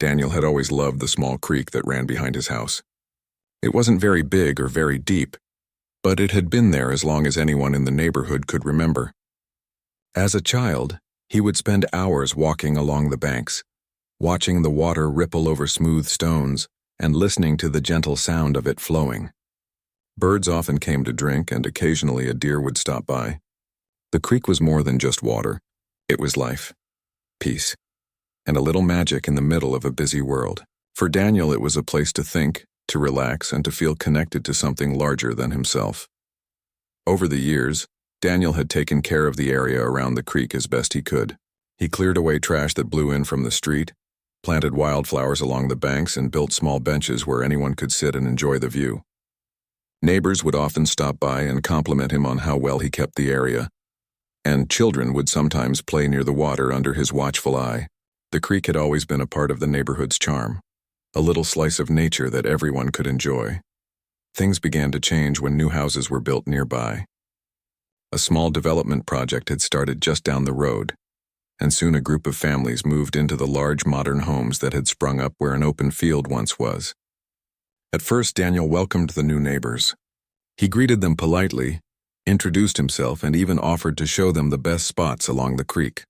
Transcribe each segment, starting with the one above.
Daniel had always loved the small creek that ran behind his house. It wasn't very big or very deep, but it had been there as long as anyone in the neighborhood could remember. As a child, he would spend hours walking along the banks, watching the water ripple over smooth stones and listening to the gentle sound of it flowing. Birds often came to drink, and occasionally a deer would stop by. The creek was more than just water. It was life, peace, and a little magic in the middle of a busy world. For Daniel, it was a place to think, to relax, and to feel connected to something larger than himself. Over the years, Daniel had taken care of the area around the creek as best he could. He cleared away trash that blew in from the street, planted wildflowers along the banks, and built small benches where anyone could sit and enjoy the view. Neighbors would often stop by and compliment him on how well he kept the area, and children would sometimes play near the water under his watchful eye. The creek had always been a part of the neighborhood's charm, a little slice of nature that everyone could enjoy. Things began to change when new houses were built nearby. A small development project had started just down the road, and soon a group of families moved into the large modern homes that had sprung up where an open field once was. At first, Daniel welcomed the new neighbors. He greeted them politely, introduced himself, and even offered to show them the best spots along the creek.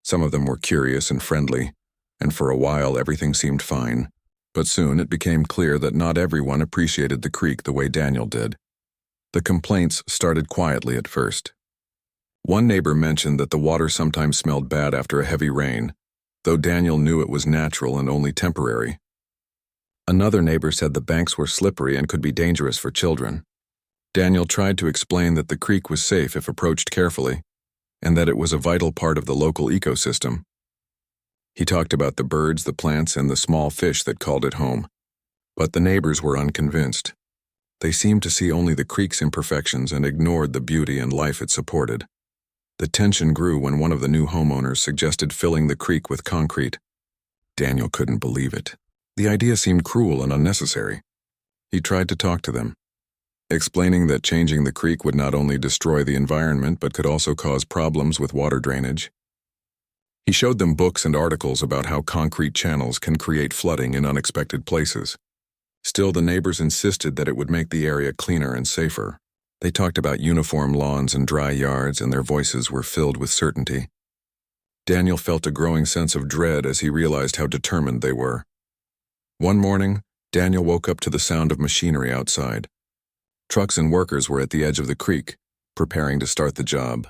Some of them were curious and friendly, and for a while everything seemed fine, but soon it became clear that not everyone appreciated the creek the way Daniel did. The complaints started quietly at first. One neighbor mentioned that the water sometimes smelled bad after a heavy rain, though Daniel knew it was natural and only temporary. Another neighbor said the banks were slippery and could be dangerous for children. Daniel tried to explain that the creek was safe if approached carefully, and that it was a vital part of the local ecosystem. He talked about the birds, the plants, and the small fish that called it home. But the neighbors were unconvinced. They seemed to see only the creek's imperfections and ignored the beauty and life it supported. The tension grew when one of the new homeowners suggested filling the creek with concrete. Daniel couldn't believe it. The idea seemed cruel and unnecessary. He tried to talk to them, explaining that changing the creek would not only destroy the environment but could also cause problems with water drainage. He showed them books and articles about how concrete channels can create flooding in unexpected places. Still, the neighbors insisted that it would make the area cleaner and safer. They talked about uniform lawns and dry yards, and their voices were filled with certainty. Daniel felt a growing sense of dread as he realized how determined they were. One morning, Daniel woke up to the sound of machinery outside. Trucks and workers were at the edge of the creek, preparing to start the job.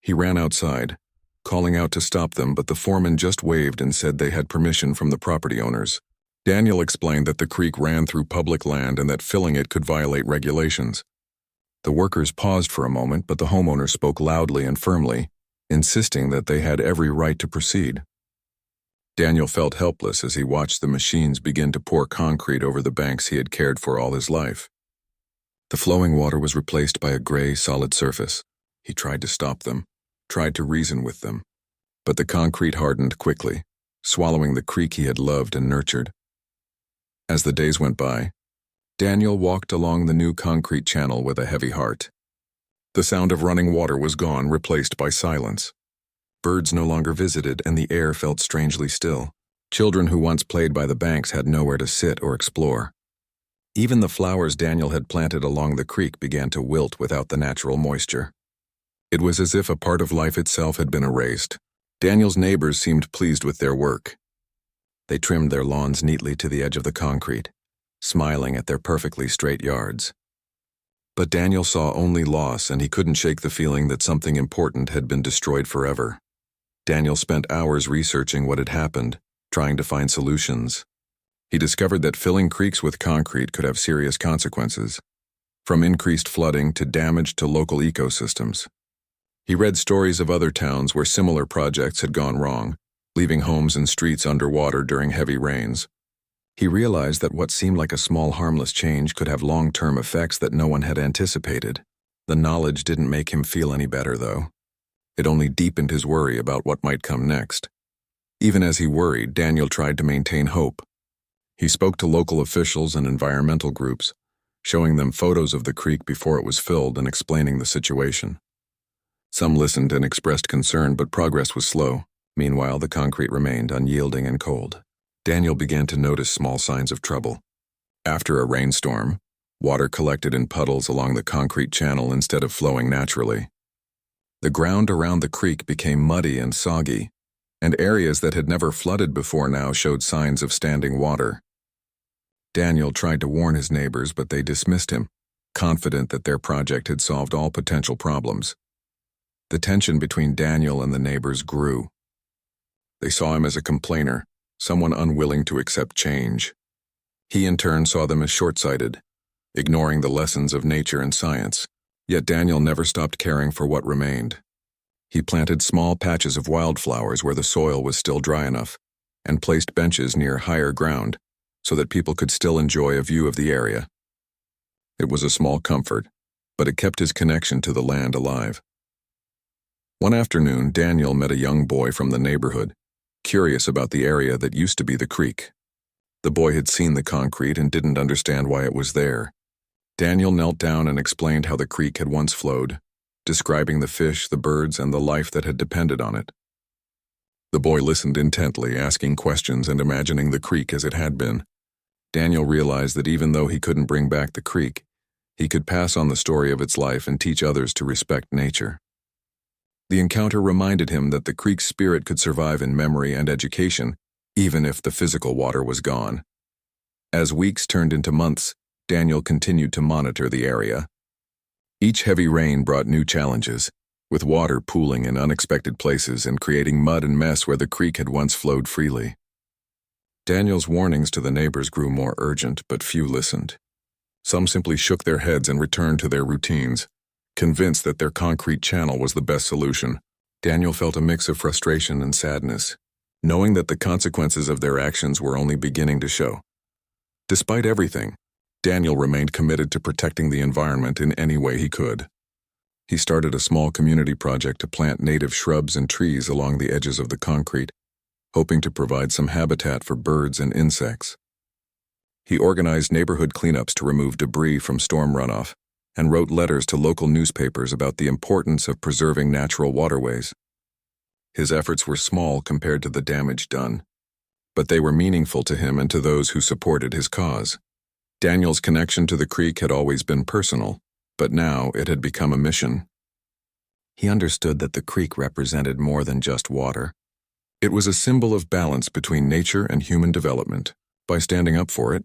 He ran outside, calling out to stop them, but the foreman just waved and said they had permission from the property owners. Daniel explained that the creek ran through public land and that filling it could violate regulations. The workers paused for a moment, but the homeowner spoke loudly and firmly, insisting that they had every right to proceed. Daniel felt helpless as he watched the machines begin to pour concrete over the banks he had cared for all his life. The flowing water was replaced by a gray, solid surface. He tried to stop them, tried to reason with them, but the concrete hardened quickly, swallowing the creek he had loved and nurtured. As the days went by, Daniel walked along the new concrete channel with a heavy heart. The sound of running water was gone, replaced by silence. Birds no longer visited, and the air felt strangely still. Children who once played by the banks had nowhere to sit or explore. Even the flowers Daniel had planted along the creek began to wilt without the natural moisture. It was as if a part of life itself had been erased. Daniel's neighbors seemed pleased with their work. They trimmed their lawns neatly to the edge of the concrete, smiling at their perfectly straight yards. But Daniel saw only loss, and he couldn't shake the feeling that something important had been destroyed forever. Daniel spent hours researching what had happened, trying to find solutions. He discovered that filling creeks with concrete could have serious consequences, from increased flooding to damage to local ecosystems. He read stories of other towns where similar projects had gone wrong, leaving homes and streets underwater during heavy rains. He realized that what seemed like a small harmless change could have long-term effects that no one had anticipated. The knowledge didn't make him feel any better, though. It only deepened his worry about what might come next. Even as he worried, Daniel tried to maintain hope. He spoke to local officials and environmental groups, showing them photos of the creek before it was filled and explaining the situation. Some listened and expressed concern, but progress was slow. Meanwhile, the concrete remained unyielding and cold. Daniel began to notice small signs of trouble. After a rainstorm, water collected in puddles along the concrete channel instead of flowing naturally. The ground around the creek became muddy and soggy, and areas that had never flooded before now showed signs of standing water. Daniel tried to warn his neighbors, but they dismissed him, confident that their project had solved all potential problems. The tension between Daniel and the neighbors grew. They saw him as a complainer, someone unwilling to accept change. He in turn saw them as short-sighted, ignoring the lessons of nature and science. Yet Daniel never stopped caring for what remained. He planted small patches of wildflowers where the soil was still dry enough, and placed benches near higher ground so that people could still enjoy a view of the area. It was a small comfort, but it kept his connection to the land alive. One afternoon, Daniel met a young boy from the neighborhood, curious about the area that used to be the creek. The boy had seen the concrete and didn't understand why it was there. Daniel knelt down and explained how the creek had once flowed, describing the fish, the birds, and the life that had depended on it. The boy listened intently, asking questions and imagining the creek as it had been. Daniel realized that even though he couldn't bring back the creek, he could pass on the story of its life and teach others to respect nature. The encounter reminded him that the creek's spirit could survive in memory and education, even if the physical water was gone. As weeks turned into months, Daniel continued to monitor the area. Each heavy rain brought new challenges, with water pooling in unexpected places and creating mud and mess where the creek had once flowed freely. Daniel's warnings to the neighbors grew more urgent, but few listened. Some simply shook their heads and returned to their routines, convinced that their concrete channel was the best solution. Daniel felt a mix of frustration and sadness, knowing that the consequences of their actions were only beginning to show. Despite everything, Daniel remained committed to protecting the environment in any way he could. He started a small community project to plant native shrubs and trees along the edges of the concrete, hoping to provide some habitat for birds and insects. He organized neighborhood cleanups to remove debris from storm runoff and wrote letters to local newspapers about the importance of preserving natural waterways. His efforts were small compared to the damage done, but they were meaningful to him and to those who supported his cause. Daniel's connection to the creek had always been personal, but now it had become a mission. He understood that the creek represented more than just water. It was a symbol of balance between nature and human development. By standing up for it,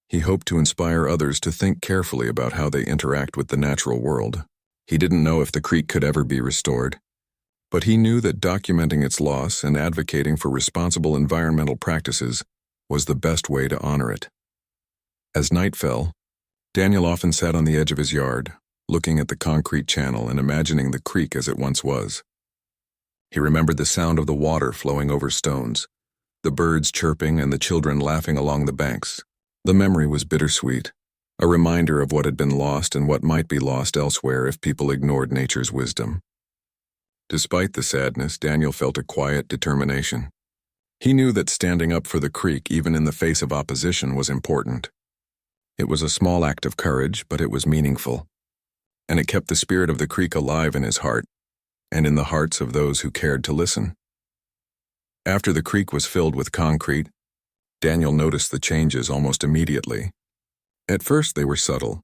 he hoped to inspire others to think carefully about how they interact with the natural world. He didn't know if the creek could ever be restored, but he knew that documenting its loss and advocating for responsible environmental practices was the best way to honor it. As night fell, Daniel often sat on the edge of his yard, looking at the concrete channel and imagining the creek as it once was. He remembered the sound of the water flowing over stones, the birds chirping and the children laughing along the banks. The memory was bittersweet, a reminder of what had been lost and what might be lost elsewhere if people ignored nature's wisdom. Despite the sadness, Daniel felt a quiet determination. He knew that standing up for the creek, even in the face of opposition, was important. It was a small act of courage, but it was meaningful, and it kept the spirit of the creek alive in his heart and in the hearts of those who cared to listen. After the creek was filled with concrete, Daniel noticed the changes almost immediately. At first they were subtle.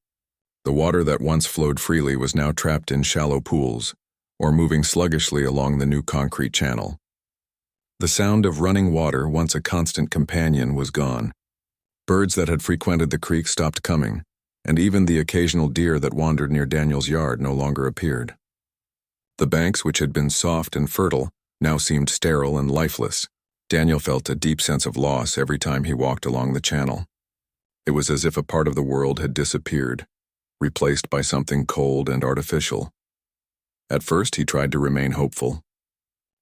The water that once flowed freely was now trapped in shallow pools, or moving sluggishly along the new concrete channel. The sound of running water, once a constant companion, was gone. Birds that had frequented the creek stopped coming, and even the occasional deer that wandered near Daniel's yard no longer appeared. The banks, which had been soft and fertile, now seemed sterile and lifeless. Daniel felt a deep sense of loss every time he walked along the channel. It was as if a part of the world had disappeared, replaced by something cold and artificial. At first, he tried to remain hopeful.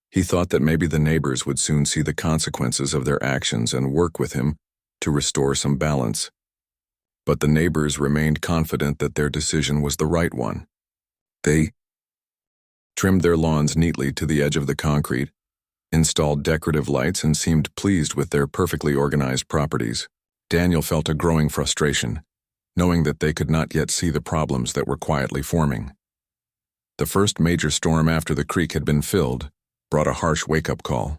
He thought that maybe the neighbors would soon see the consequences of their actions and work with him to restore some balance. But the neighbors remained confident that their decision was the right one. They trimmed their lawns neatly to the edge of the concrete, installed decorative lights, and seemed pleased with their perfectly organized properties. Daniel felt a growing frustration, knowing that they could not yet see the problems that were quietly forming. The first major storm after the creek had been filled brought a harsh wake-up call.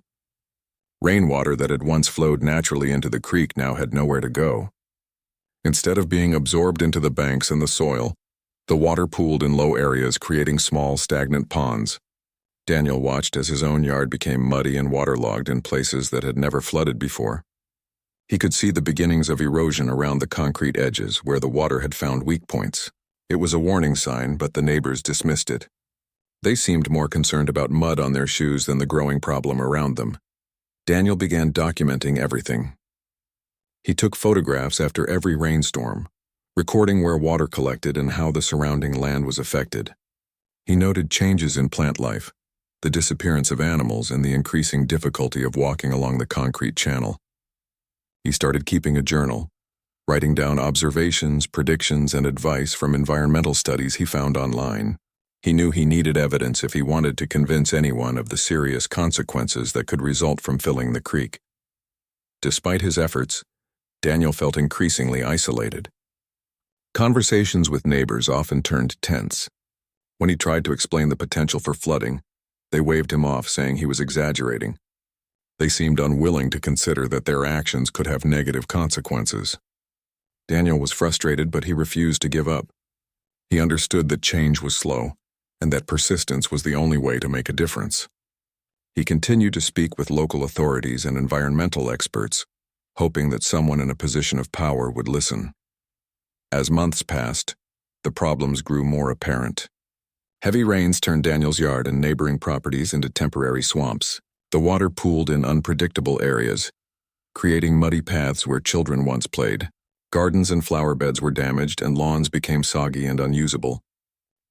Rainwater that had once flowed naturally into the creek now had nowhere to go. Instead of being absorbed into the banks and the soil, the water pooled in low areas, creating small, stagnant ponds. Daniel watched as his own yard became muddy and waterlogged in places that had never flooded before. He could see the beginnings of erosion around the concrete edges where the water had found weak points. It was a warning sign, but the neighbors dismissed it. They seemed more concerned about mud on their shoes than the growing problem around them. Daniel began documenting everything. He took photographs after every rainstorm, recording where water collected and how the surrounding land was affected. He noted changes in plant life, the disappearance of animals, and the increasing difficulty of walking along the concrete channel. He started keeping a journal, writing down observations, predictions, and advice from environmental studies he found online. He knew he needed evidence if he wanted to convince anyone of the serious consequences that could result from filling the creek. Despite his efforts, Daniel felt increasingly isolated. Conversations with neighbors often turned tense. When he tried to explain the potential for flooding, they waved him off, saying he was exaggerating. They seemed unwilling to consider that their actions could have negative consequences. Daniel was frustrated, but he refused to give up. He understood that change was slow, and that persistence was the only way to make a difference. He continued to speak with local authorities and environmental experts, hoping that someone in a position of power would listen. As months passed, the problems grew more apparent. Heavy rains turned Daniel's yard and neighboring properties into temporary swamps. The water pooled in unpredictable areas, creating muddy paths where children once played. Gardens and flower beds were damaged, and lawns became soggy and unusable.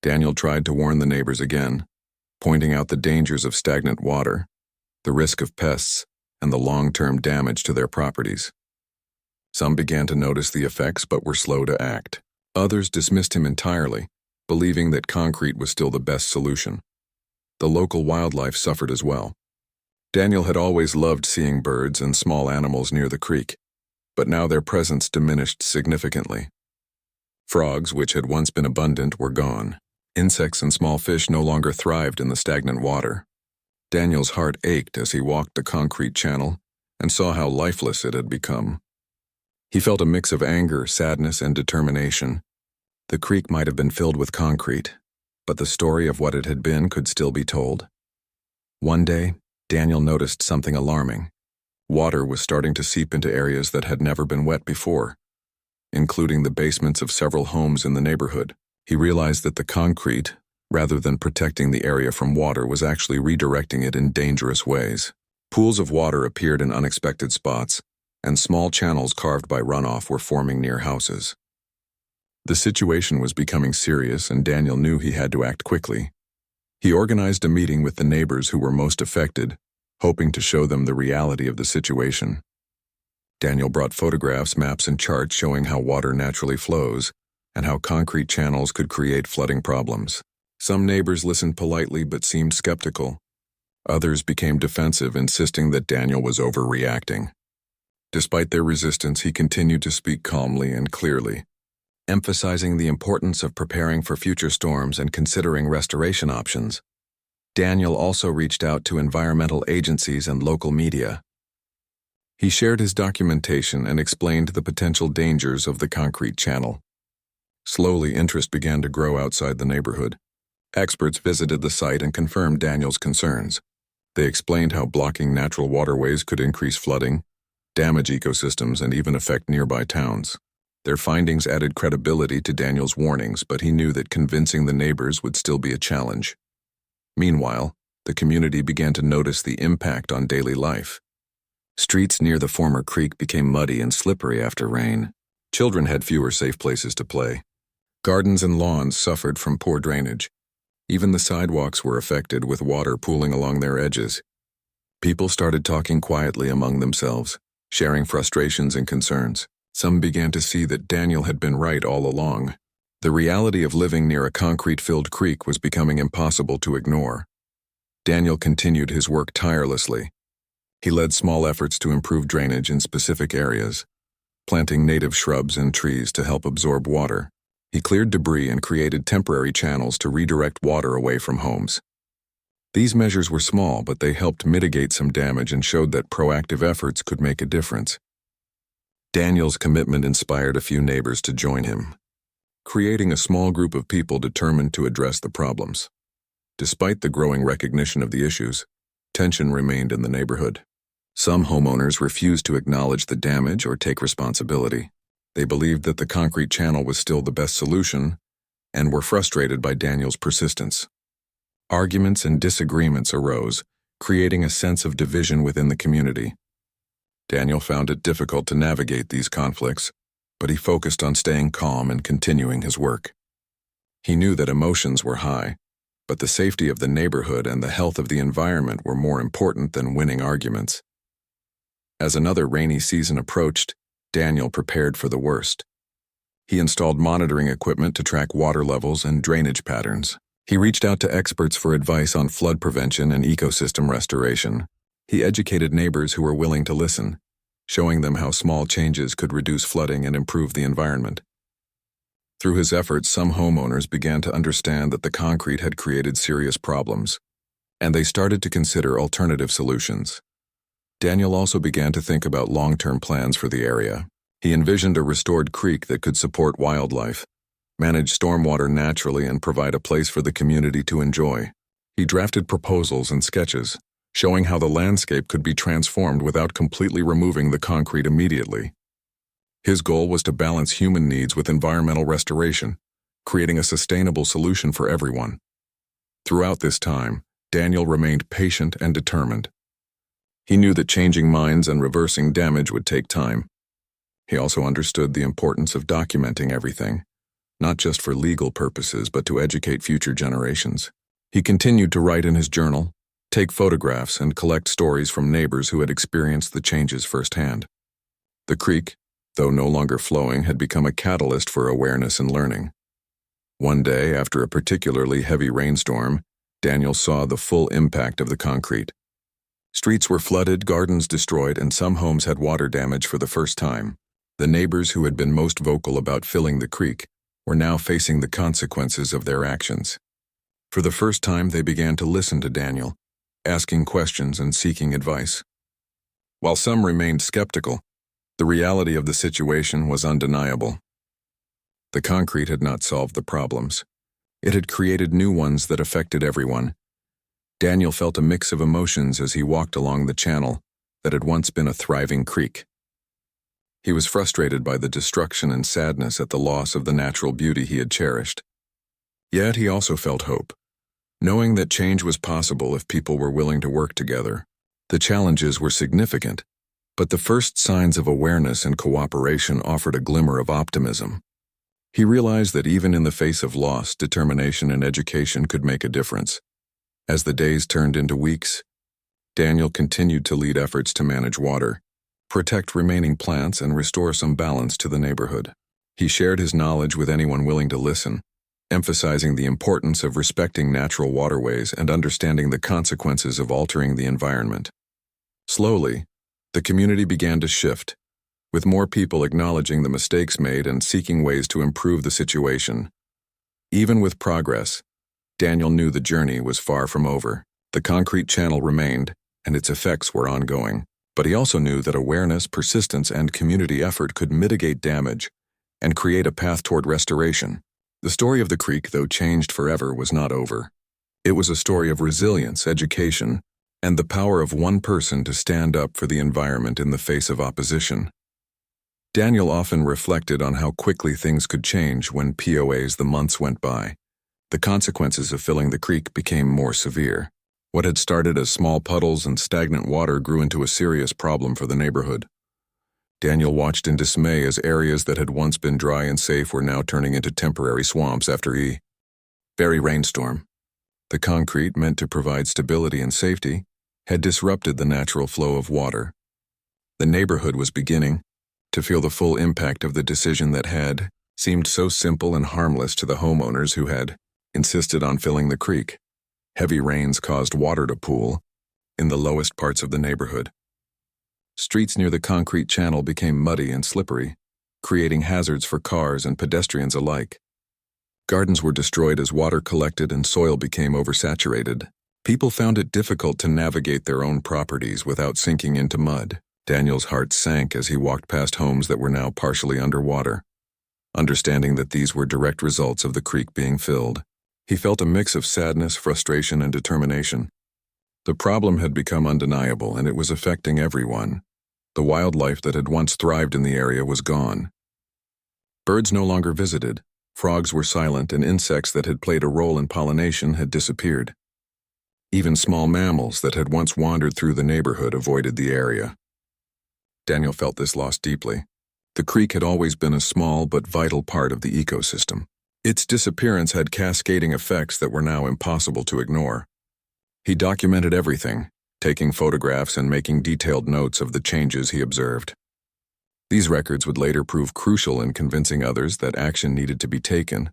Daniel tried to warn the neighbors again, pointing out the dangers of stagnant water, the risk of pests, and the long-term damage to their properties. Some began to notice the effects but were slow to act. Others dismissed him entirely, believing that concrete was still the best solution. The local wildlife suffered as well. Daniel had always loved seeing birds and small animals near the creek, but now their presence diminished significantly. Frogs, which had once been abundant, were gone. Insects and small fish no longer thrived in the stagnant water. Daniel's heart ached as he walked the concrete channel and saw how lifeless it had become. He felt a mix of anger, sadness, and determination. The creek might have been filled with concrete, but the story of what it had been could still be told. One day, Daniel noticed something alarming. Water was starting to seep into areas that had never been wet before, including the basements of several homes in the neighborhood. He realized that the concrete, rather than protecting the area from water, was actually redirecting it in dangerous ways. Pools of water appeared in unexpected spots, and small channels carved by runoff were forming near houses. The situation was becoming serious, and Daniel knew he had to act quickly. He organized a meeting with the neighbors who were most affected, hoping to show them the reality of the situation. Daniel brought photographs, maps, and charts showing how water naturally flows and how concrete channels could create flooding problems. Some neighbors listened politely but seemed skeptical. Others became defensive, insisting that Daniel was overreacting. Despite their resistance, he continued to speak calmly and clearly, emphasizing the importance of preparing for future storms and considering restoration options. Daniel also reached out to environmental agencies and local media. He shared his documentation and explained the potential dangers of the concrete channel. Slowly, interest began to grow outside the neighborhood. Experts visited the site and confirmed Daniel's concerns. They explained how blocking natural waterways could increase flooding, damage ecosystems, and even affect nearby towns. Their findings added credibility to Daniel's warnings, but he knew that convincing the neighbors would still be a challenge. Meanwhile, the community began to notice the impact on daily life. Streets near the former creek became muddy and slippery after rain. Children had fewer safe places to play. Gardens and lawns suffered from poor drainage. Even the sidewalks were affected, with water pooling along their edges. People started talking quietly among themselves, sharing frustrations and concerns. Some began to see that Daniel had been right all along. The reality of living near a concrete-filled creek was becoming impossible to ignore. Daniel continued his work tirelessly. He led small efforts to improve drainage in specific areas, planting native shrubs and trees to help absorb water. He cleared debris and created temporary channels to redirect water away from homes. These measures were small, but they helped mitigate some damage and showed that proactive efforts could make a difference. Daniel's commitment inspired a few neighbors to join him, creating a small group of people determined to address the problems. Despite the growing recognition of the issues, tension remained in the neighborhood. Some homeowners refused to acknowledge the damage or take responsibility. They believed that the concrete channel was still the best solution and were frustrated by Daniel's persistence. Arguments and disagreements arose, creating a sense of division within the community. Daniel found it difficult to navigate these conflicts, but he focused on staying calm and continuing his work. He knew that emotions were high, but the safety of the neighborhood and the health of the environment were more important than winning arguments. As another rainy season approached, Daniel prepared for the worst. He installed monitoring equipment to track water levels and drainage patterns. He reached out to experts for advice on flood prevention and ecosystem restoration. He educated neighbors who were willing to listen, showing them how small changes could reduce flooding and improve the environment. Through his efforts, some homeowners began to understand that the concrete had created serious problems, and they started to consider alternative solutions. Daniel also began to think about long-term plans for the area. He envisioned a restored creek that could support wildlife, manage stormwater naturally, and provide a place for the community to enjoy. He drafted proposals and sketches, showing how the landscape could be transformed without completely removing the concrete immediately. His goal was to balance human needs with environmental restoration, creating a sustainable solution for everyone. Throughout this time, Daniel remained patient and determined. He knew that changing minds and reversing damage would take time. He also understood the importance of documenting everything, not just for legal purposes, but to educate future generations. He continued to write in his journal, take photographs, and collect stories from neighbors who had experienced the changes firsthand. The creek, though no longer flowing, had become a catalyst for awareness and learning. One day, after a particularly heavy rainstorm, Daniel saw the full impact of the concrete. Streets were flooded, gardens destroyed, and some homes had water damage for the first time. The neighbors who had been most vocal about filling the creek were now facing the consequences of their actions. For the first time, they began to listen to Daniel, asking questions and seeking advice. While some remained skeptical, the reality of the situation was undeniable. The concrete had not solved the problems. It had created new ones that affected everyone. Daniel felt a mix of emotions as he walked along the channel that had once been a thriving creek. He was frustrated by the destruction and sadness at the loss of the natural beauty he had cherished. Yet he also felt hope, knowing that change was possible if people were willing to work together. The challenges were significant, but the first signs of awareness and cooperation offered a glimmer of optimism. He realized that even in the face of loss, determination and education could make a difference. As the days turned into weeks, Daniel continued to lead efforts to manage water, protect remaining plants, and restore some balance to the neighborhood. He shared his knowledge with anyone willing to listen, emphasizing the importance of respecting natural waterways and understanding the consequences of altering the environment. Slowly, the community began to shift, with more people acknowledging the mistakes made and seeking ways to improve the situation. Even with progress, Daniel knew the journey was far from over. The concrete channel remained, and its effects were ongoing. But he also knew that awareness, persistence, and community effort could mitigate damage and create a path toward restoration. The story of the creek, though changed forever, was not over. It was a story of resilience, education, and the power of one person to stand up for the environment in the face of opposition. Daniel often reflected on how quickly things could change when POAs the months went by. The consequences of filling the creek became more severe. What had started as small puddles and stagnant water grew into a serious problem for the neighborhood. Daniel watched in dismay as areas that had once been dry and safe were now turning into temporary swamps after a very rainstorm. The concrete, meant to provide stability and safety, had disrupted the natural flow of water. The neighborhood was beginning to feel the full impact of the decision that had seemed so simple and harmless to the homeowners who had insisted on filling the creek. Heavy rains caused water to pool in the lowest parts of the neighborhood. Streets near the concrete channel became muddy and slippery, creating hazards for cars and pedestrians alike. Gardens were destroyed as water collected and soil became oversaturated. People found it difficult to navigate their own properties without sinking into mud. Daniel's heart sank as he walked past homes that were now partially underwater. Understanding that these were direct results of the creek being filled, he felt a mix of sadness, frustration, and determination. The problem had become undeniable, and it was affecting everyone. The wildlife that had once thrived in the area was gone. Birds no longer visited, frogs were silent, and insects that had played a role in pollination had disappeared. Even small mammals that had once wandered through the neighborhood avoided the area. Daniel felt this loss deeply. The creek had always been a small but vital part of the ecosystem. Its disappearance had cascading effects that were now impossible to ignore. He documented everything, taking photographs and making detailed notes of the changes he observed. These records would later prove crucial in convincing others that action needed to be taken.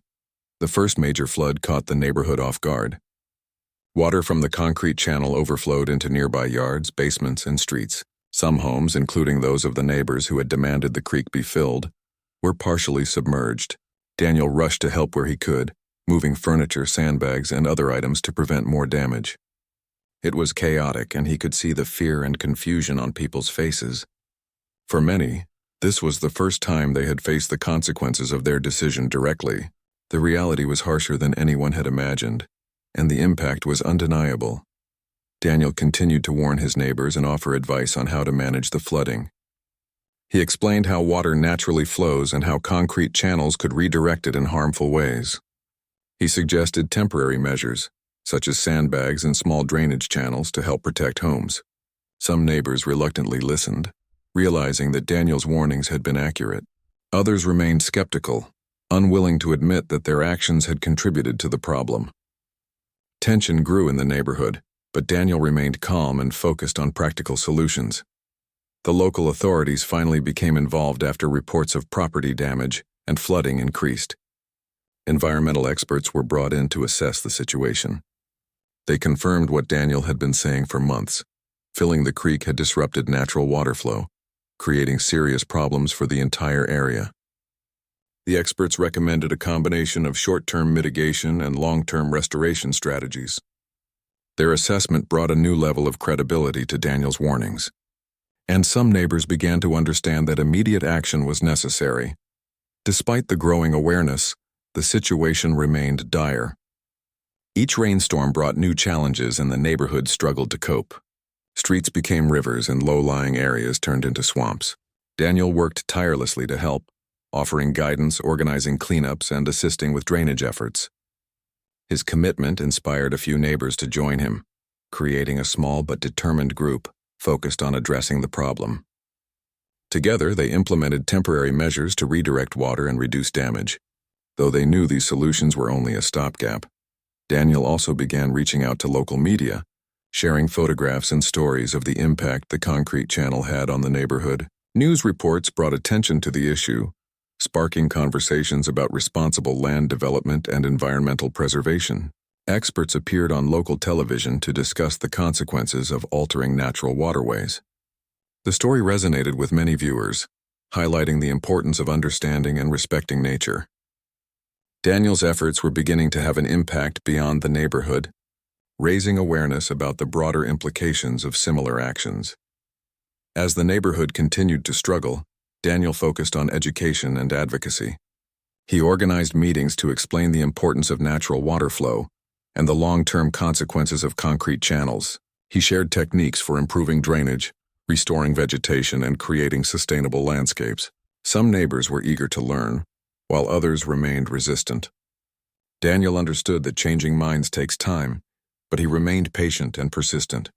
The first major flood caught the neighborhood off guard. Water from the concrete channel overflowed into nearby yards, basements, and streets. Some homes, including those of the neighbors who had demanded the creek be filled, were partially submerged. Daniel rushed to help where he could, moving furniture, sandbags, and other items to prevent more damage. It was chaotic, and he could see the fear and confusion on people's faces. For many, this was the first time they had faced the consequences of their decision directly. The reality was harsher than anyone had imagined, and the impact was undeniable. Daniel continued to warn his neighbors and offer advice on how to manage the flooding. He explained how water naturally flows and how concrete channels could redirect it in harmful ways. He suggested temporary measures, such as sandbags and small drainage channels, to help protect homes. Some neighbors reluctantly listened, realizing that Daniel's warnings had been accurate. Others remained skeptical, unwilling to admit that their actions had contributed to the problem. Tension grew in the neighborhood, but Daniel remained calm and focused on practical solutions. The local authorities finally became involved after reports of property damage and flooding increased. Environmental experts were brought in to assess the situation. They confirmed what Daniel had been saying for months. Filling the creek had disrupted natural water flow, creating serious problems for the entire area. The experts recommended a combination of short-term mitigation and long-term restoration strategies. Their assessment brought a new level of credibility to Daniel's warnings, and some neighbors began to understand that immediate action was necessary. Despite the growing awareness, the situation remained dire. Each rainstorm brought new challenges, and the neighborhood struggled to cope. Streets became rivers, and low-lying areas turned into swamps. Daniel worked tirelessly to help, offering guidance, organizing cleanups, and assisting with drainage efforts. His commitment inspired a few neighbors to join him, creating a small but determined group focused on addressing the problem. Together, they implemented temporary measures to redirect water and reduce damage. Though they knew these solutions were only a stopgap, Daniel also began reaching out to local media, sharing photographs and stories of the impact the concrete channel had on the neighborhood. News reports brought attention to the issue, sparking conversations about responsible land development and environmental preservation. Experts appeared on local television to discuss the consequences of altering natural waterways. The story resonated with many viewers, highlighting the importance of understanding and respecting nature. Daniel's efforts were beginning to have an impact beyond the neighborhood, raising awareness about the broader implications of similar actions. As the neighborhood continued to struggle, Daniel focused on education and advocacy. He organized meetings to explain the importance of natural water flow and the long-term consequences of concrete channels. He shared techniques for improving drainage, restoring vegetation, and creating sustainable landscapes. Some neighbors were eager to learn, while others remained resistant. Daniel understood that changing minds takes time, but he remained patient and persistent.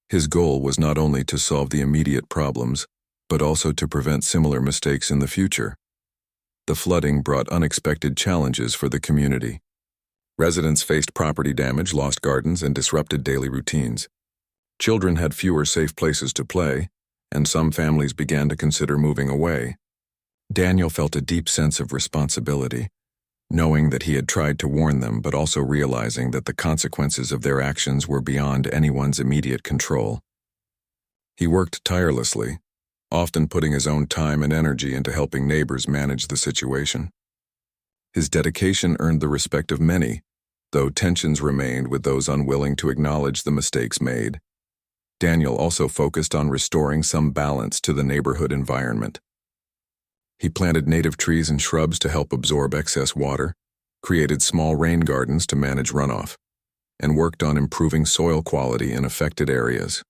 His goal was not only to solve the immediate problems, but also to prevent similar mistakes in the future. The flooding brought unexpected challenges for the community. Residents faced property damage, lost gardens, and disrupted daily routines. Children had fewer safe places to play, and some families began to consider moving away. Daniel felt a deep sense of responsibility, knowing that he had tried to warn them, but also realizing that the consequences of their actions were beyond anyone's immediate control. He worked tirelessly, often putting his own time and energy into helping neighbors manage the situation. His dedication earned the respect of many, though tensions remained with those unwilling to acknowledge the mistakes made. Daniel also focused on restoring some balance to the neighborhood environment. He planted native trees and shrubs to help absorb excess water, created small rain gardens to manage runoff, and worked on improving soil quality in affected areas.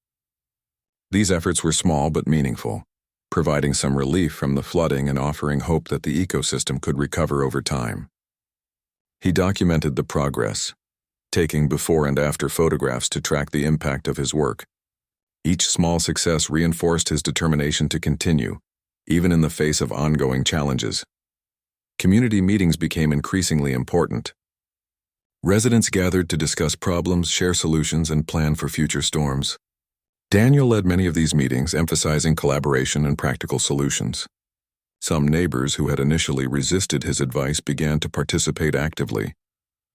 These efforts were small but meaningful, providing some relief from the flooding and offering hope that the ecosystem could recover over time. He documented the progress, taking before and after photographs to track the impact of his work. Each small success reinforced his determination to continue, even in the face of ongoing challenges. Community meetings became increasingly important. Residents gathered to discuss problems, share solutions, and plan for future storms. Daniel led many of these meetings, emphasizing collaboration and practical solutions. Some neighbors who had initially resisted his advice began to participate actively,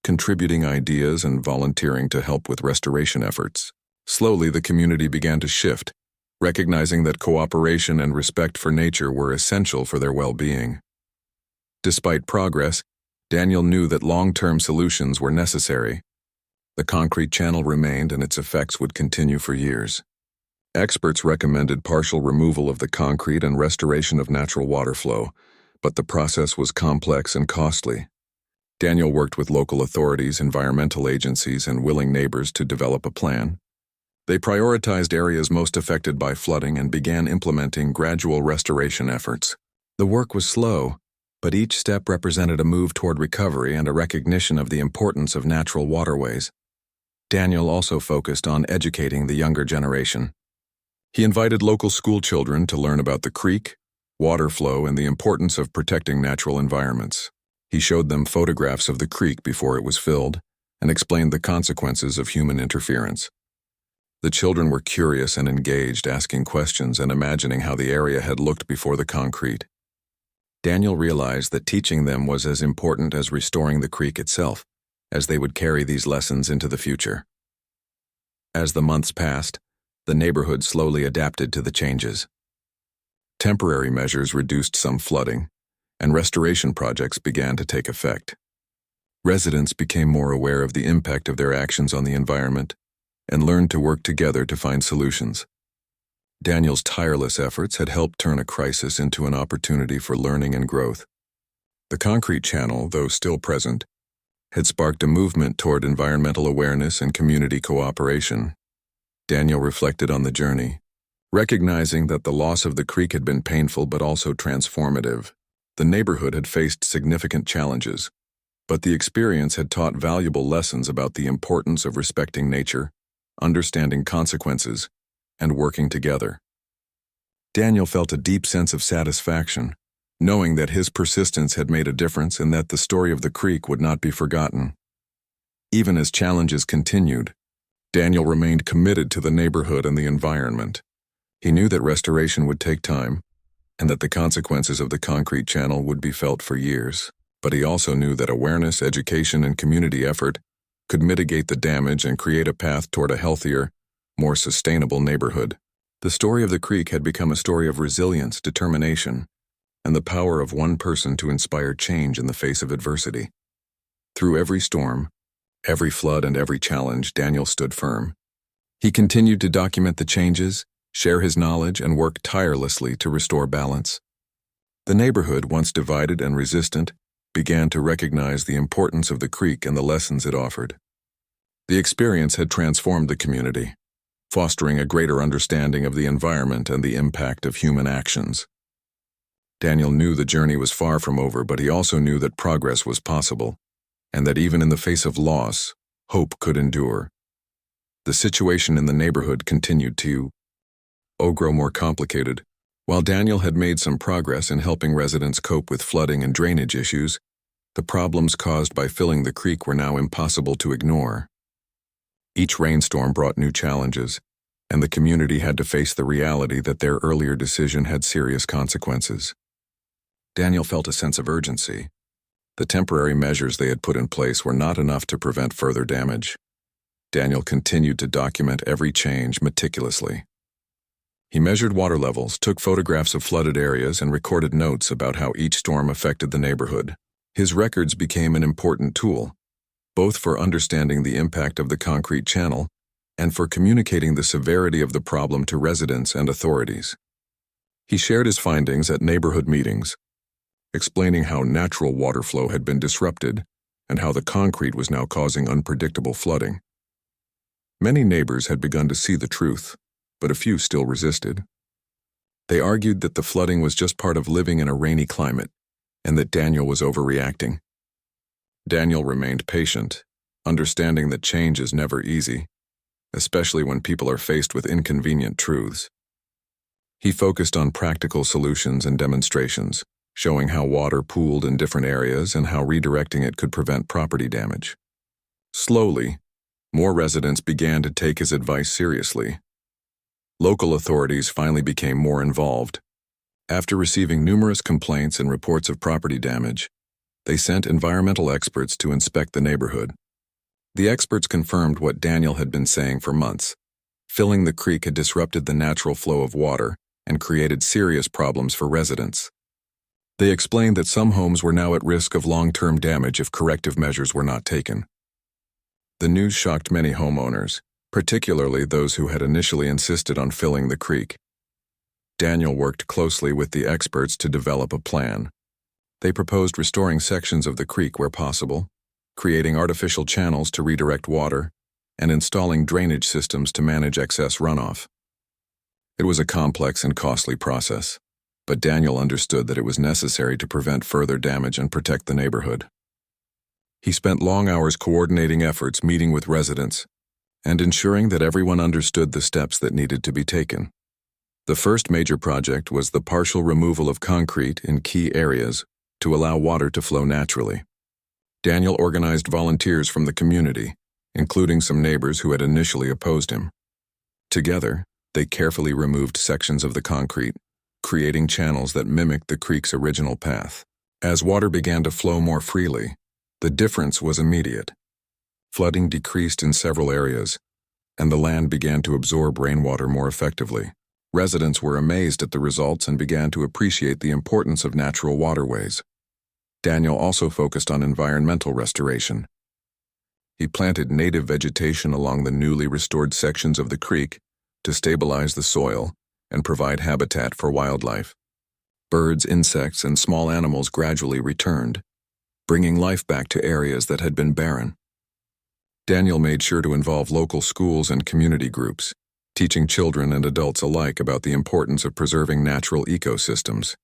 contributing ideas and volunteering to help with restoration efforts. Slowly, the community began to shift, recognizing that cooperation and respect for nature were essential for their well-being. Despite progress, Daniel knew that long-term solutions were necessary. The concrete channel remained and its effects would continue for years. Experts recommended partial removal of the concrete and restoration of natural water flow, but the process was complex and costly. Daniel worked with local authorities, environmental agencies, and willing neighbors to develop a plan. They prioritized areas most affected by flooding and began implementing gradual restoration efforts. The work was slow, but each step represented a move toward recovery and a recognition of the importance of natural waterways. Daniel also focused on educating the younger generation. He invited local school children to learn about the creek, water flow, and the importance of protecting natural environments. He showed them photographs of the creek before it was filled and explained the consequences of human interference. The children were curious and engaged, asking questions and imagining how the area had looked before the concrete. Daniel realized that teaching them was as important as restoring the creek itself, as they would carry these lessons into the future. As the months passed, the neighborhood slowly adapted to the changes. Temporary measures reduced some flooding, and restoration projects began to take effect. Residents became more aware of the impact of their actions on the environment and learned to work together to find solutions. Daniel's tireless efforts had helped turn a crisis into an opportunity for learning and growth. The concrete channel, though still present, had sparked a movement toward environmental awareness and community cooperation. Daniel reflected on the journey, recognizing that the loss of the creek had been painful but also transformative. The neighborhood had faced significant challenges, but the experience had taught valuable lessons about the importance of respecting nature, understanding consequences, and working together. Daniel felt a deep sense of satisfaction, knowing that his persistence had made a difference and that the story of the creek would not be forgotten. Even as challenges continued, Daniel remained committed to the neighborhood and the environment. He knew that restoration would take time, and that the consequences of the concrete channel would be felt for years. But he also knew that awareness, education, and community effort could mitigate the damage and create a path toward a healthier, more sustainable neighborhood. The story of the creek had become a story of resilience, determination, and the power of one person to inspire change in the face of adversity. Through every storm, every flood, and every challenge, Daniel stood firm. He continued to document the changes, share his knowledge, and work tirelessly to restore balance. The neighborhood, once divided and resistant, began to recognize the importance of the creek and the lessons it offered. The experience had transformed the community, fostering a greater understanding of the environment and the impact of human actions. Daniel knew the journey was far from over, but he also knew that progress was possible, and that even in the face of loss, hope could endure. The situation in the neighborhood continued to grow more complicated. While Daniel had made some progress in helping residents cope with flooding and drainage issues, the problems caused by filling the creek were now impossible to ignore. Each rainstorm brought new challenges, and the community had to face the reality that their earlier decision had serious consequences. Daniel felt a sense of urgency. The temporary measures they had put in place were not enough to prevent further damage. Daniel continued to document every change meticulously. He measured water levels, took photographs of flooded areas, and recorded notes about how each storm affected the neighborhood. His records became an important tool, both for understanding the impact of the concrete channel and for communicating the severity of the problem to residents and authorities. He shared his findings at neighborhood meetings, explaining how natural water flow had been disrupted and how the concrete was now causing unpredictable flooding. Many neighbors had begun to see the truth, but a few still resisted. They argued that the flooding was just part of living in a rainy climate and that Daniel was overreacting. Daniel remained patient, understanding that change is never easy, especially when people are faced with inconvenient truths. He focused on practical solutions and demonstrations, showing how water pooled in different areas and how redirecting it could prevent property damage. Slowly, more residents began to take his advice seriously. Local authorities finally became more involved. After receiving numerous complaints and reports of property damage, they sent environmental experts to inspect the neighborhood. The experts confirmed what Daniel had been saying for months. Filling the creek had disrupted the natural flow of water and created serious problems for residents. They explained that some homes were now at risk of long-term damage if corrective measures were not taken. The news shocked many homeowners, particularly those who had initially insisted on filling the creek. Daniel worked closely with the experts to develop a plan. They proposed restoring sections of the creek where possible, creating artificial channels to redirect water, and installing drainage systems to manage excess runoff. It was a complex and costly process, but Daniel understood that it was necessary to prevent further damage and protect the neighborhood. He spent long hours coordinating efforts, meeting with residents, and ensuring that everyone understood the steps that needed to be taken. The first major project was the partial removal of concrete in key areas to allow water to flow naturally. Daniel organized volunteers from the community, including some neighbors who had initially opposed him. Together, they carefully removed sections of the concrete, creating channels that mimicked the creek's original path. As water began to flow more freely, the difference was immediate. Flooding decreased in several areas, and the land began to absorb rainwater more effectively. Residents were amazed at the results and began to appreciate the importance of natural waterways. Daniel also focused on environmental restoration. He planted native vegetation along the newly restored sections of the creek to stabilize the soil and provide habitat for wildlife. Birds, insects, and small animals gradually returned, bringing life back to areas that had been barren. Daniel made sure to involve local schools and community groups, teaching children and adults alike about the importance of preserving natural ecosystems.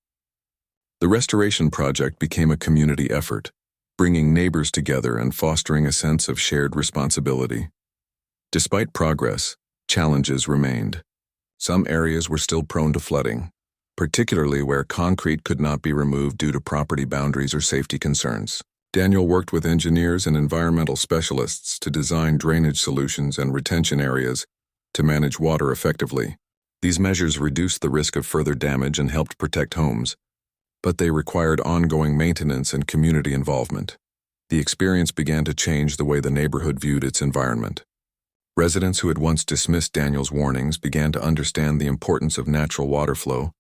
The restoration project became a community effort, bringing neighbors together and fostering a sense of shared responsibility. Despite progress, challenges remained. Some areas were still prone to flooding, particularly where concrete could not be removed due to property boundaries or safety concerns. Daniel worked with engineers and environmental specialists to design drainage solutions and retention areas to manage water effectively. These measures reduced the risk of further damage and helped protect homes, but they required ongoing maintenance and community involvement. The experience began to change the way the neighborhood viewed its environment. Residents who had once dismissed Daniel's warnings began to understand the importance of natural water flow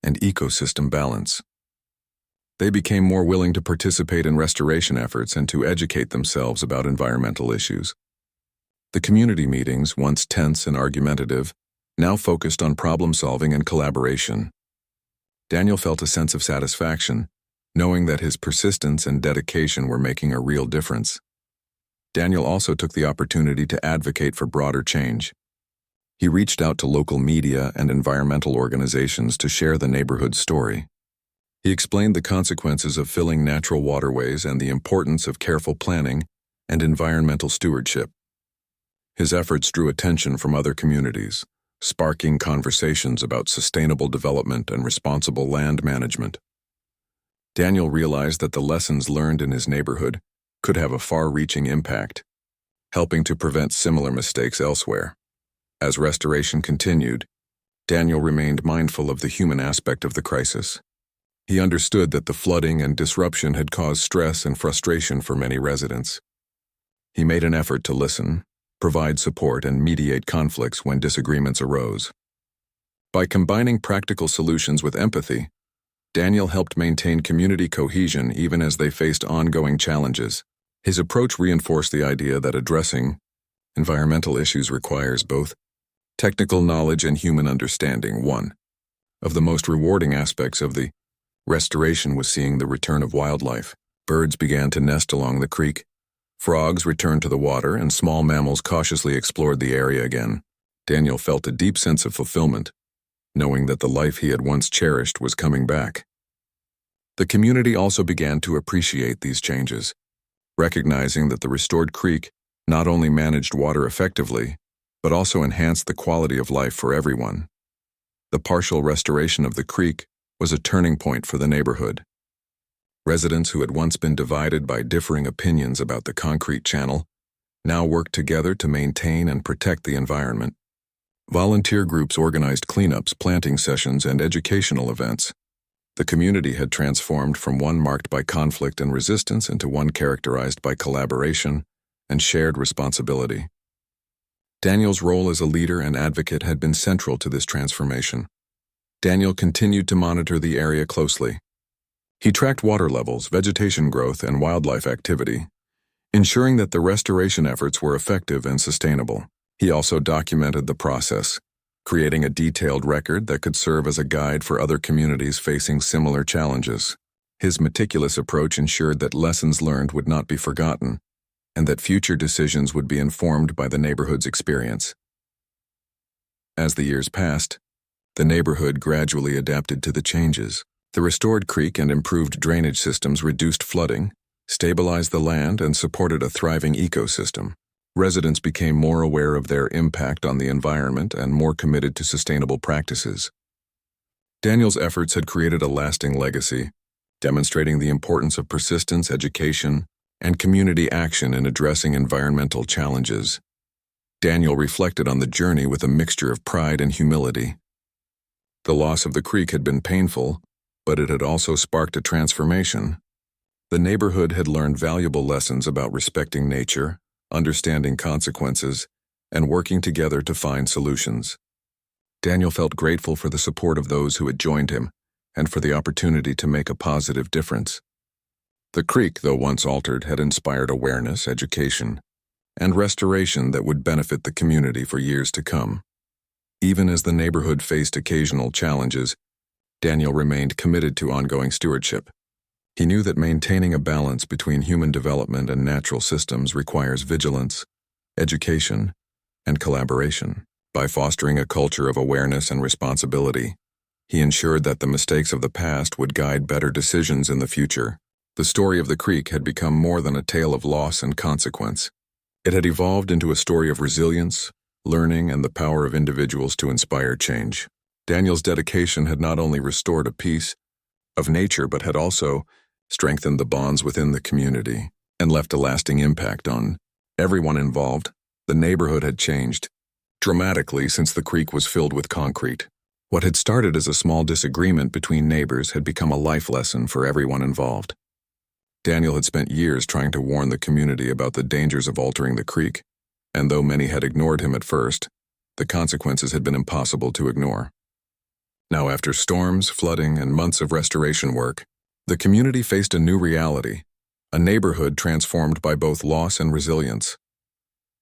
and ecosystem balance. They became more willing to participate in restoration efforts and to educate themselves about environmental issues. The community meetings, once tense and argumentative, now focused on problem-solving and collaboration. Daniel felt a sense of satisfaction, knowing that his persistence and dedication were making a real difference. Daniel also took the opportunity to advocate for broader change. He reached out to local media and environmental organizations to share the neighborhood's story. He explained the consequences of filling natural waterways and the importance of careful planning and environmental stewardship. His efforts drew attention from other communities, sparking conversations about sustainable development and responsible land management. Daniel realized that the lessons learned in his neighborhood could have a far-reaching impact, helping to prevent similar mistakes elsewhere. As restoration continued, Daniel remained mindful of the human aspect of the crisis. He understood that the flooding and disruption had caused stress and frustration for many residents. He made an effort to listen, provide support, and mediate conflicts when disagreements arose. By combining practical solutions with empathy, Daniel helped maintain community cohesion even as they faced ongoing challenges. His approach reinforced the idea that addressing environmental issues requires both technical knowledge and human understanding. One of the most rewarding aspects of the restoration was seeing the return of wildlife. Birds began to nest along the creek, frogs returned to the water, and small mammals cautiously explored the area again. Daniel felt a deep sense of fulfillment, knowing that the life he had once cherished was coming back. The community also began to appreciate these changes, recognizing that the restored creek not only managed water effectively, but also enhanced the quality of life for everyone. The partial restoration of the creek was a turning point for the neighborhood. Residents who had once been divided by differing opinions about the concrete channel now worked together to maintain and protect the environment. Volunteer groups organized cleanups, planting sessions, and educational events. The community had transformed from one marked by conflict and resistance into one characterized by collaboration and shared responsibility. Daniel's role as a leader and advocate had been central to this transformation. Daniel continued to monitor the area closely. He tracked water levels, vegetation growth, and wildlife activity, ensuring that the restoration efforts were effective and sustainable. He also documented the process, creating a detailed record that could serve as a guide for other communities facing similar challenges. His meticulous approach ensured that lessons learned would not be forgotten, and that future decisions would be informed by the neighborhood's experience. As the years passed, the neighborhood gradually adapted to the changes. The restored creek and improved drainage systems reduced flooding, stabilized the land, and supported a thriving ecosystem. Residents became more aware of their impact on the environment and more committed to sustainable practices. Daniel's efforts had created a lasting legacy, demonstrating the importance of persistence, education, and community action in addressing environmental challenges. Daniel reflected on the journey with a mixture of pride and humility. The loss of the creek had been painful, but it had also sparked a transformation. The neighborhood had learned valuable lessons about respecting nature, understanding consequences, and working together to find solutions. Daniel felt grateful for the support of those who had joined him and for the opportunity to make a positive difference. The creek, though once altered, had inspired awareness, education, and restoration that would benefit the community for years to come. Even as the neighborhood faced occasional challenges, Daniel remained committed to ongoing stewardship. He knew that maintaining a balance between human development and natural systems requires vigilance, education, and collaboration. By fostering a culture of awareness and responsibility, he ensured that the mistakes of the past would guide better decisions in the future. The story of the creek had become more than a tale of loss and consequence. It had evolved into a story of resilience, learning, and the power of individuals to inspire change. Daniel's dedication had not only restored a piece of nature, but had also strengthened the bonds within the community and left a lasting impact on everyone involved. The neighborhood had changed dramatically since the creek was filled with concrete. What had started as a small disagreement between neighbors had become a life lesson for everyone involved. Daniel had spent years trying to warn the community about the dangers of altering the creek, and though many had ignored him at first, the consequences had been impossible to ignore. Now, after storms, flooding, and months of restoration work, the community faced a new reality, a neighborhood transformed by both loss and resilience.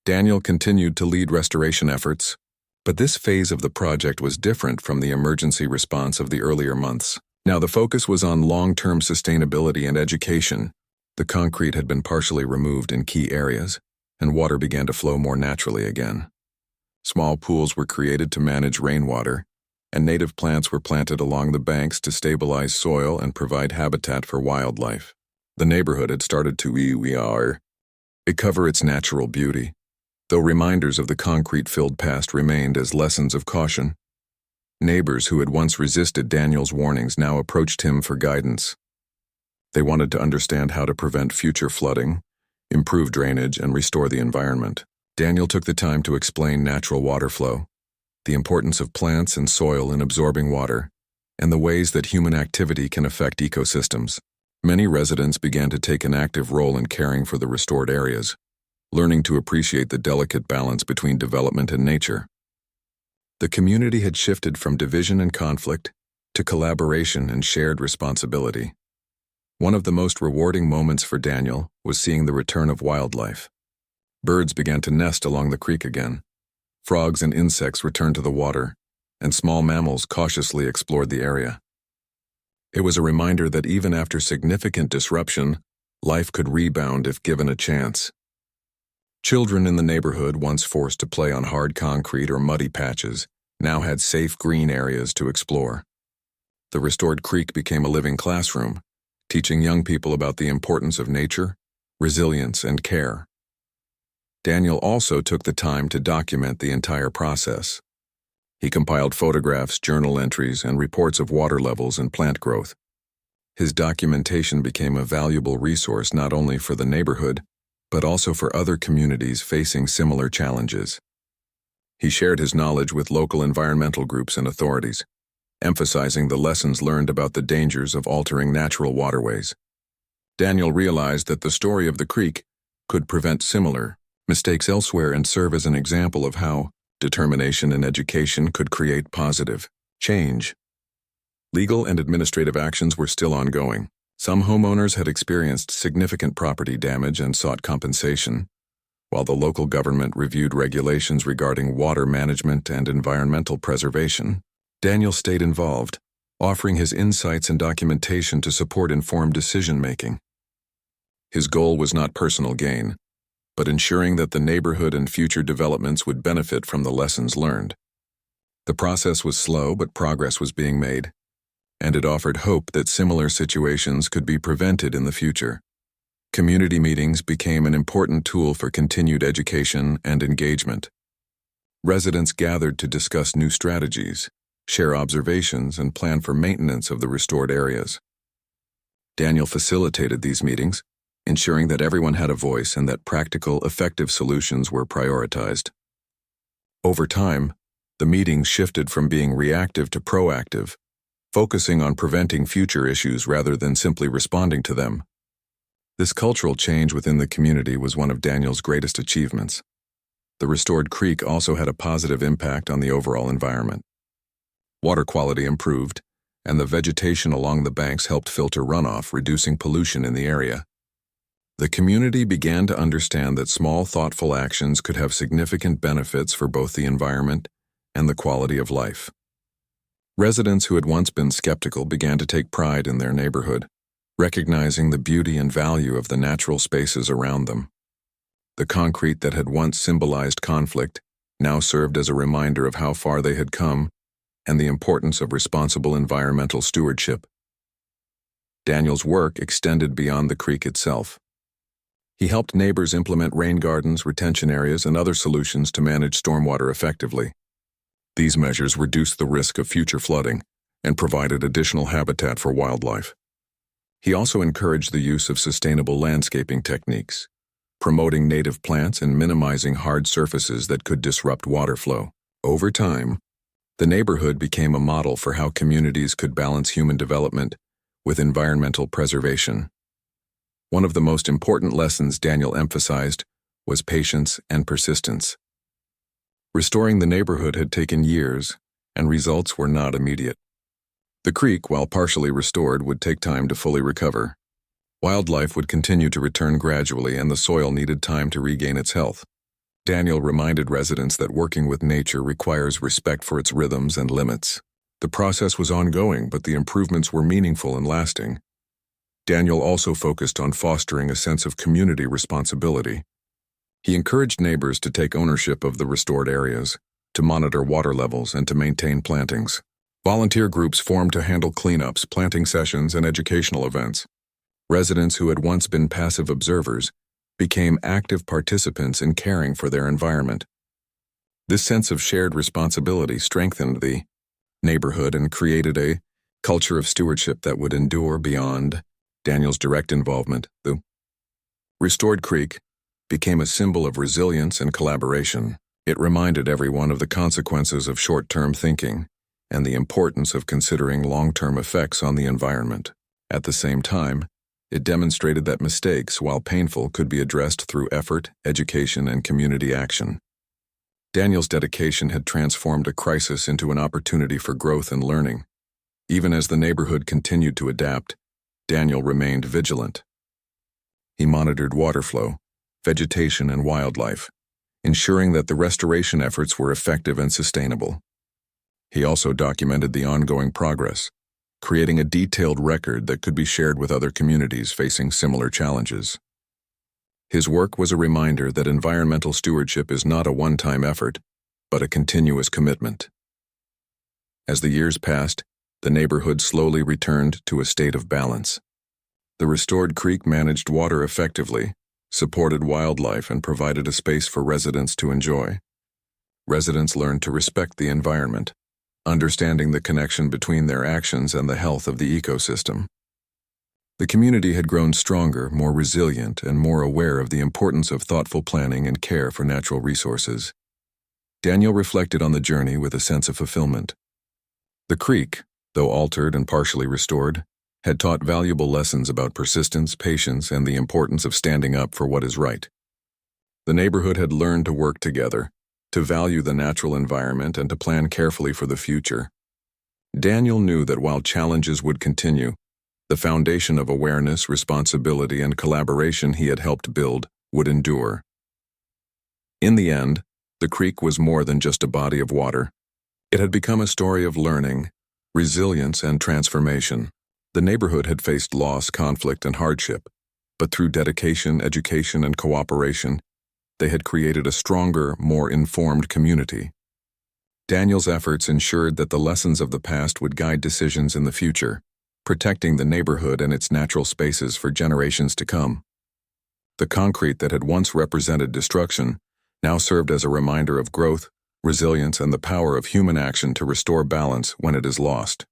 Daniel continued to lead restoration efforts, but this phase of the project was different from the emergency response of the earlier months. Now the focus was on long-term sustainability and education. The concrete had been partially removed in key areas, and water began to flow more naturally again. Small pools were created to manage rainwater, and native plants were planted along the banks to stabilize soil and provide habitat for wildlife. The neighborhood had started to recover its natural beauty, though reminders of the concrete-filled past remained as lessons of caution. Neighbors who had once resisted Daniel's warnings now approached him for guidance. They wanted to understand how to prevent future flooding, improve drainage, and restore the environment. Daniel took the time to explain natural water flow, the importance of plants and soil in absorbing water, and the ways that human activity can affect ecosystems. Many residents began to take an active role in caring for the restored areas, learning to appreciate the delicate balance between development and nature. The community had shifted from division and conflict to collaboration and shared responsibility. One of the most rewarding moments for Daniel was seeing the return of wildlife. Birds began to nest along the creek again. Frogs and insects returned to the water, and small mammals cautiously explored the area. It was a reminder that even after significant disruption, life could rebound if given a chance. Children in the neighborhood, once forced to play on hard concrete or muddy patches, now had safe green areas to explore. The restored creek became a living classroom, teaching young people about the importance of nature, resilience, and care. Daniel also took the time to document the entire process. He compiled photographs, journal entries, and reports of water levels and plant growth. His documentation became a valuable resource not only for the neighborhood, but also for other communities facing similar challenges. He shared his knowledge with local environmental groups and authorities, emphasizing the lessons learned about the dangers of altering natural waterways. Daniel realized that the story of the creek could prevent similar mistakes elsewhere and serve as an example of how determination and education could create positive change. Legal and administrative actions were still ongoing. Some homeowners had experienced significant property damage and sought compensation, while the local government reviewed regulations regarding water management and environmental preservation. Daniel stayed involved, offering his insights and documentation to support informed decision-making. His goal was not personal gain, but ensuring that the neighborhood and future developments would benefit from the lessons learned. The process was slow, but progress was being made, and it offered hope that similar situations could be prevented in the future. Community meetings became an important tool for continued education and engagement. Residents gathered to discuss new strategies, share observations, and plan for maintenance of the restored areas. Daniel facilitated these meetings, ensuring that everyone had a voice and that practical, effective solutions were prioritized. Over time, the meetings shifted from being reactive to proactive, focusing on preventing future issues rather than simply responding to them. This cultural change within the community was one of Daniel's greatest achievements. The restored creek also had a positive impact on the overall environment. Water quality improved, and the vegetation along the banks helped filter runoff, reducing pollution in the area. The community began to understand that small, thoughtful actions could have significant benefits for both the environment and the quality of life. Residents who had once been skeptical began to take pride in their neighborhood, recognizing the beauty and value of the natural spaces around them. The concrete that had once symbolized conflict now served as a reminder of how far they had come and the importance of responsible environmental stewardship. Daniel's work extended beyond the creek itself. He helped neighbors implement rain gardens, retention areas, and other solutions to manage stormwater effectively. These measures reduced the risk of future flooding and provided additional habitat for wildlife. He also encouraged the use of sustainable landscaping techniques, promoting native plants and minimizing hard surfaces that could disrupt water flow. Over time, the neighborhood became a model for how communities could balance human development with environmental preservation. One of the most important lessons Daniel emphasized was patience and persistence. Restoring the neighborhood had taken years, and results were not immediate. The creek, while partially restored, would take time to fully recover. Wildlife would continue to return gradually, and the soil needed time to regain its health. Daniel reminded residents that working with nature requires respect for its rhythms and limits. The process was ongoing, but the improvements were meaningful and lasting. Daniel also focused on fostering a sense of community responsibility. He encouraged neighbors to take ownership of the restored areas, to monitor water levels, and to maintain plantings. Volunteer groups formed to handle cleanups, planting sessions, and educational events. Residents who had once been passive observers became active participants in caring for their environment. This sense of shared responsibility strengthened the neighborhood and created a culture of stewardship that would endure beyond Daniel's direct involvement. The restored creek became a symbol of resilience and collaboration. It reminded everyone of the consequences of short-term thinking and the importance of considering long-term effects on the environment. At the same time, it demonstrated that mistakes, while painful, could be addressed through effort, education, and community action. Daniel's dedication had transformed a crisis into an opportunity for growth and learning. Even as the neighborhood continued to adapt, Daniel remained vigilant. He monitored water flow, vegetation, and wildlife, ensuring that the restoration efforts were effective and sustainable. He also documented the ongoing progress, creating a detailed record that could be shared with other communities facing similar challenges. His work was a reminder that environmental stewardship is not a one-time effort, but a continuous commitment. As the years passed, the neighborhood slowly returned to a state of balance. The restored creek managed water effectively, supported wildlife, and provided a space for residents to enjoy. Residents learned to respect the environment, understanding the connection between their actions and the health of the ecosystem. The community had grown stronger, more resilient, and more aware of the importance of thoughtful planning and care for natural resources. Daniel reflected on the journey with a sense of fulfillment. The creek, though altered and partially restored, had taught valuable lessons about persistence, patience, and the importance of standing up for what is right. The neighborhood had learned to work together, to value the natural environment, and to plan carefully for the future. Daniel knew that while challenges would continue, the foundation of awareness, responsibility, and collaboration he had helped build would endure. In the end, the creek was more than just a body of water. It had become a story of learning, resilience, and transformation. The neighborhood had faced loss, conflict, and hardship, but through dedication, education, and cooperation, they had created a stronger, more informed community. Daniel's efforts ensured that the lessons of the past would guide decisions in the future, protecting the neighborhood and its natural spaces for generations to come. The concrete that had once represented destruction now served as a reminder of growth, resilience, and the power of human action to restore balance when it is lost.